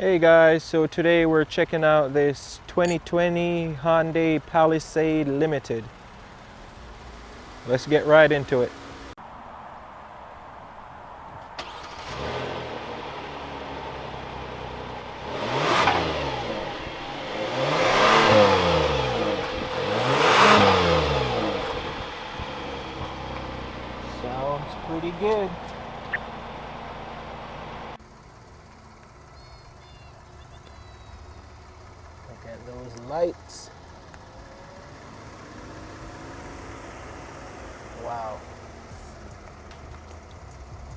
Hey guys, so today we're checking out this 2020 Hyundai Palisade Limited. Let's get right into it. Sounds pretty good. Look at those lights. Wow.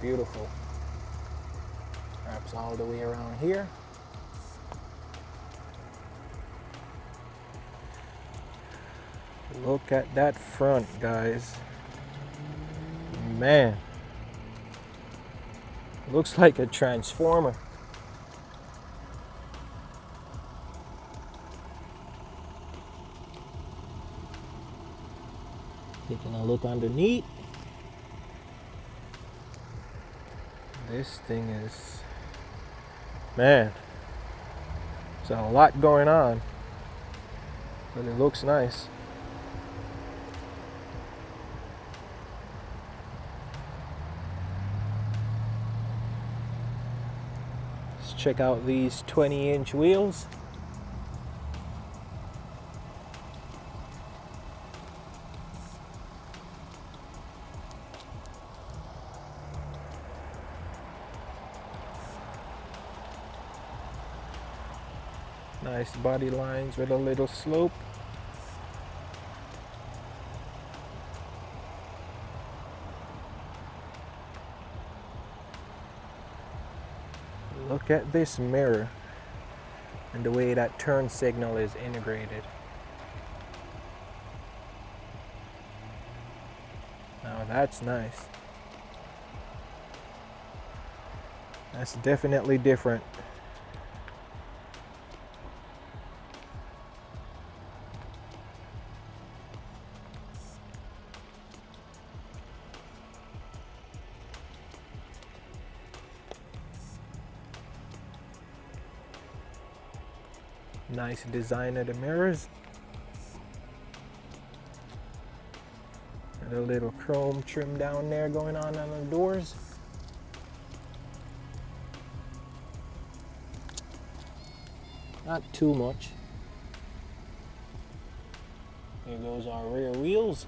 Beautiful. Wraps all the way around here. Look at that front, guys. Man. Looks like a transformer. Taking a look underneath. This thing is, man, there's a lot going on, but it looks nice. Let's check out these 20-inch wheels. Nice body lines with a little slope. Look at this mirror and the way that turn signal is integrated. Now that's nice. That's definitely different. Nice design of the mirrors. And a little chrome trim down there going on the doors. Not too much. Here goes our rear wheels.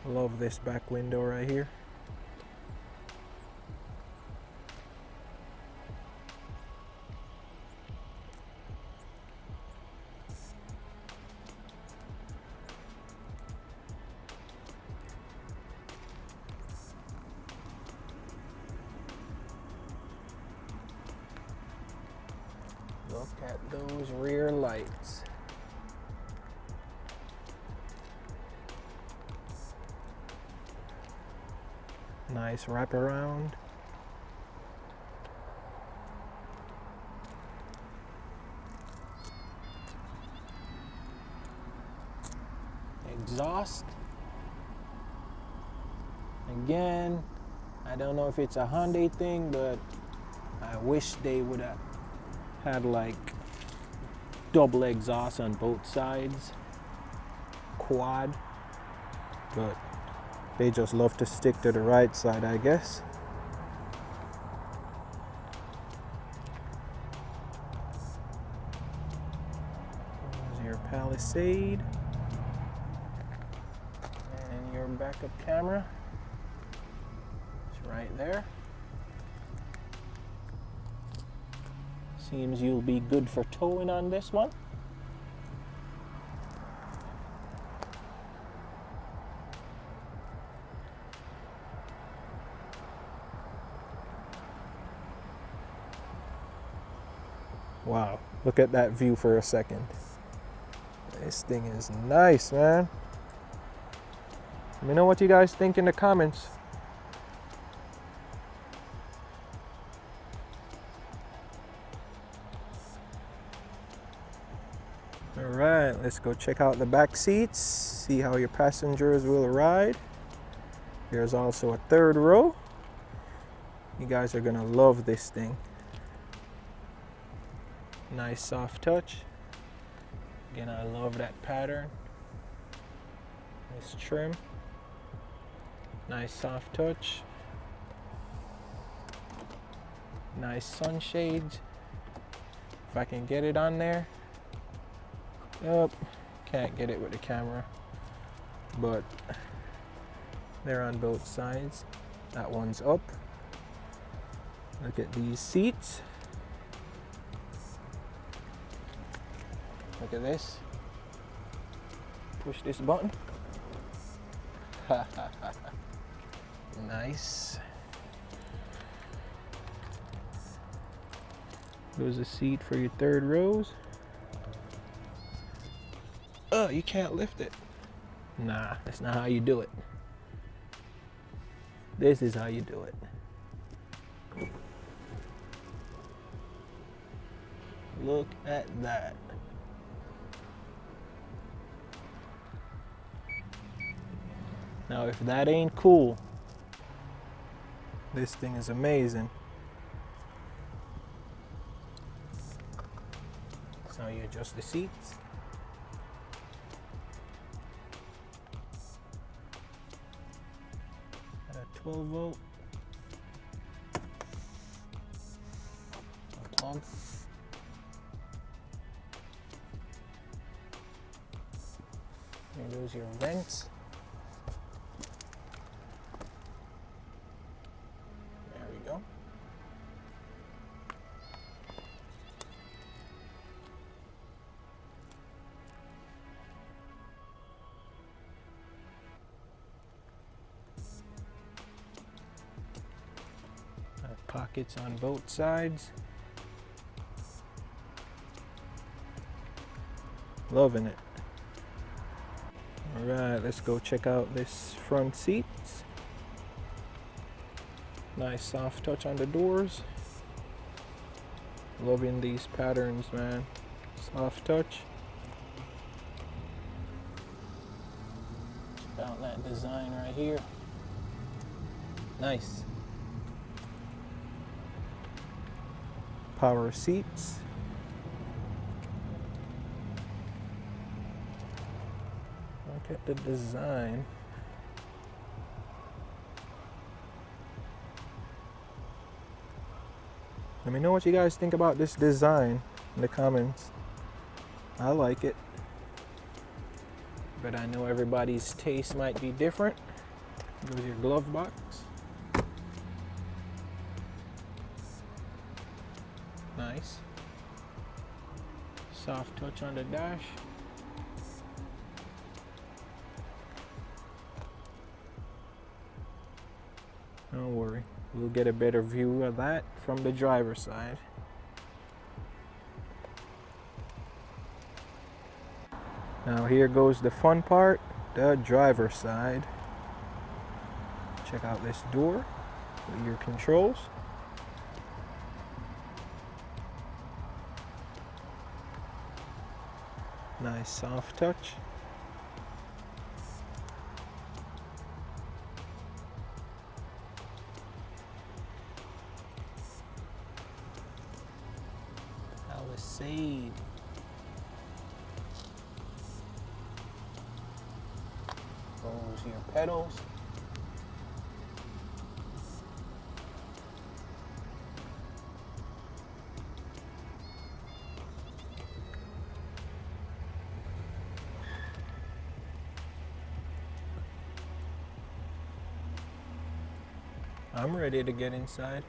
Love this back window right here. Look at those rear lights. Nice wraparound. Exhaust. Again, I don't know if it's a Hyundai thing, but I wish they would have had like double exhaust on both sides. Quad. But they just love to stick to the right side, I guess. There's your Palisade. And your backup camera. It's right there. Seems you'll be good for towing on this one. Wow, look at that view for a second. This thing is nice, man. Let me know what you guys think in the comments. All Alright, let's go check out the back seats, see how your passengers will ride. There's also a third row. You guys are gonna love this thing. Nice soft touch. Again, I love that pattern. Nice trim. Nice soft touch. Nice sunshades. If I can get it on there. Yep, can't get it with the camera, but they're on both sides. That one's up. Look at these seats. Look at this. Push this button. Nice. There's a seat for your third rows. Oh, you can't lift it. Nah, that's not how you do it. This is how you do it. Look at that. Now, if that ain't cool, this thing is amazing. So you adjust the seats. Got a 12 volt. A plug. There goes your vents. There we go. Pockets on both sides. Loving it. All right, let's go check out this front seats. Nice soft touch on the doors. Loving these patterns, man. Soft touch. Check out that design right here. Nice. Power seats. Look at the design. Let me know what you guys think about this design in the comments. I like it, but I know everybody's taste might be different. Here's your glove box. Nice. Soft touch on the dash. Don't worry, we'll get a better view of that from the driver's side. Now here goes the fun part, the driver's side. Check out this door with your controls. Nice soft touch. Palisade. Goes your pedals. I'm ready to get inside.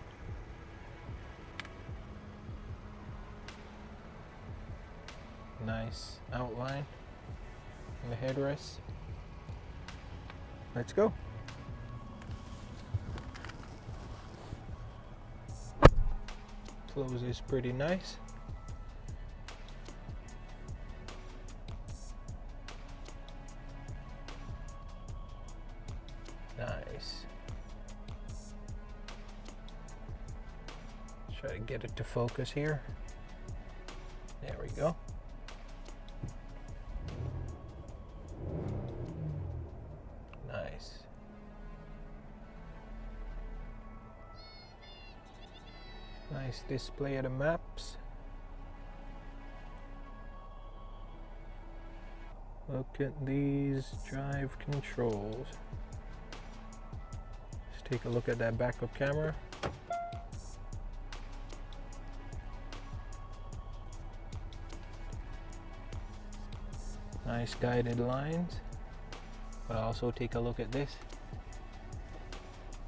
Nice outline in the headrest. Let's go. Close is pretty nice. Nice. Try to get it to focus here. There we go. Nice display of the maps. Look at these drive controls. Let's take a look at that backup camera. Nice guided lines. But also take a look at this.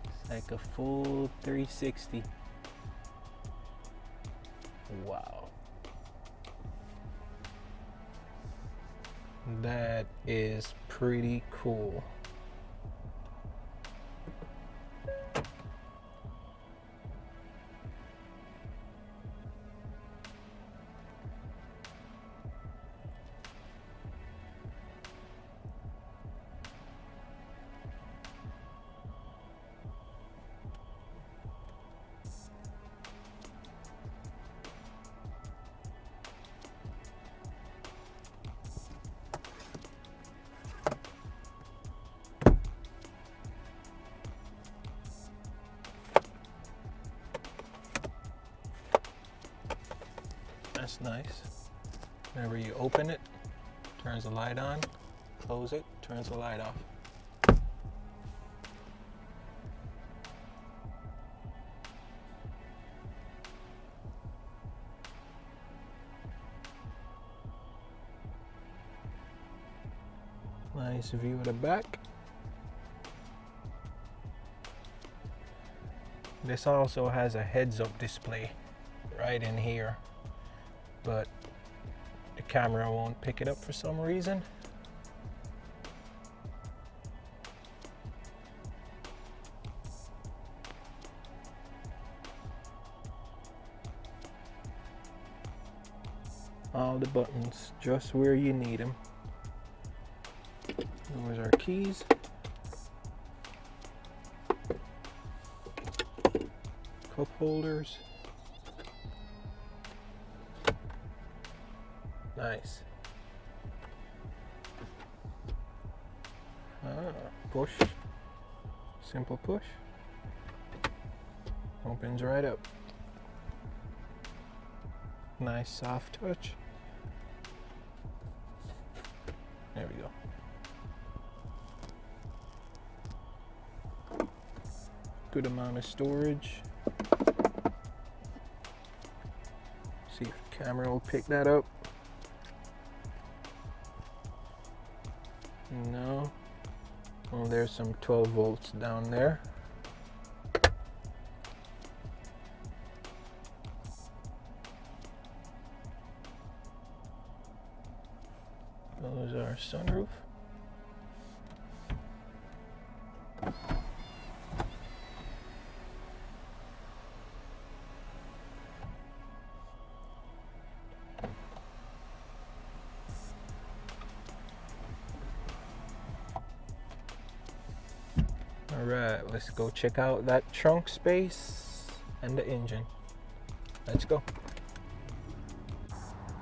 It's like a full 360. Wow. That is pretty cool. That's nice. Whenever you open it, turns the light on, close it, turns the light off. Nice view of the back. This also has a heads-up display right in here, but the camera won't pick it up for some reason. All the buttons just where you need them. Those are keys. Cup holders. Nice. Push. Simple push. Opens right up. Nice soft touch. There we go. Good amount of storage. See if the camera will pick that up. No. Well, there's some 12 volts down there. Those are sunroof. Alright, let's go check out that trunk space and the engine. Let's go.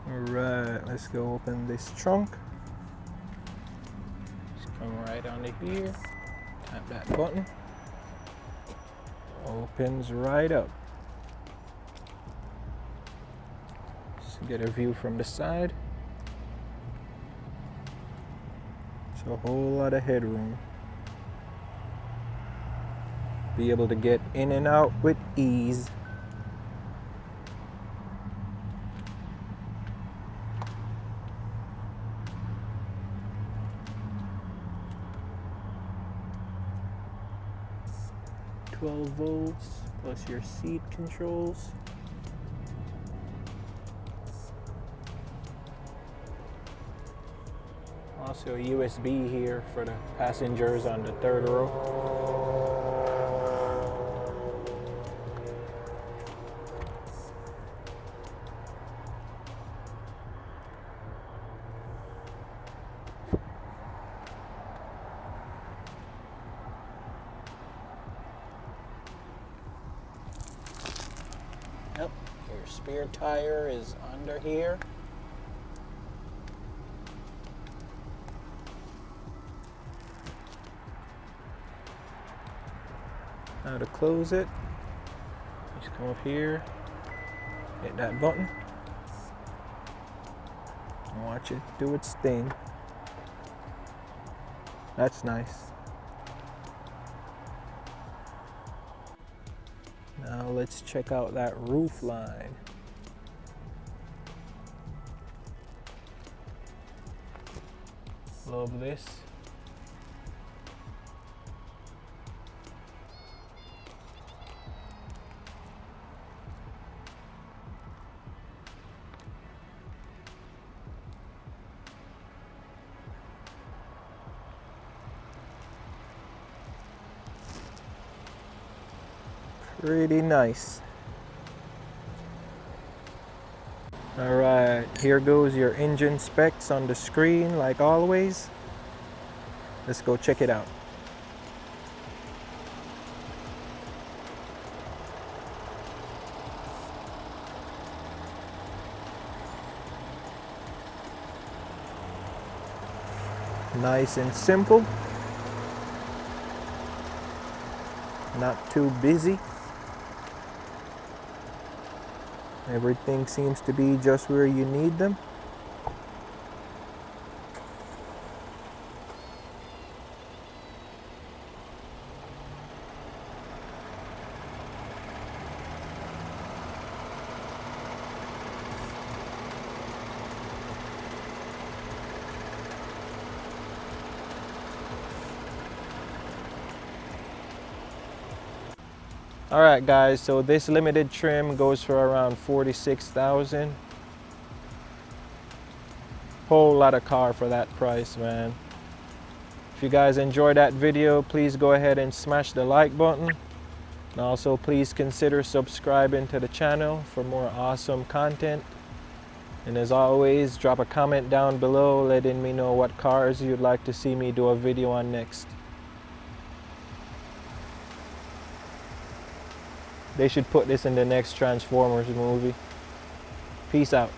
Alright, let's go open this trunk. Just come right under here, tap that button. Opens right up. Just get a view from the side. It's a whole lot of headroom. Be able to get in and out with ease. $12 volts plus your seat controls. Also a USB here for the passengers on the third row. Yep, your spare tire is under here. Now to close it, just come up here, Hit that button. Watch it do its thing. That's nice. Now let's check out that roof line. Love this. Pretty nice. All right, here goes your engine specs on the screen like always. Let's go check it out. Nice and simple. Not too busy. Everything seems to be just where you need them. All right, guys, so this limited trim goes for around $46,000. Whole lot of car for that price, man. If you guys enjoyed that video, please go ahead and smash the like button. And also please consider subscribing to the channel for more awesome content. And as always, drop a comment down below letting me know what cars you'd like to see me do a video on next. They should put this in the next Transformers movie. Peace out.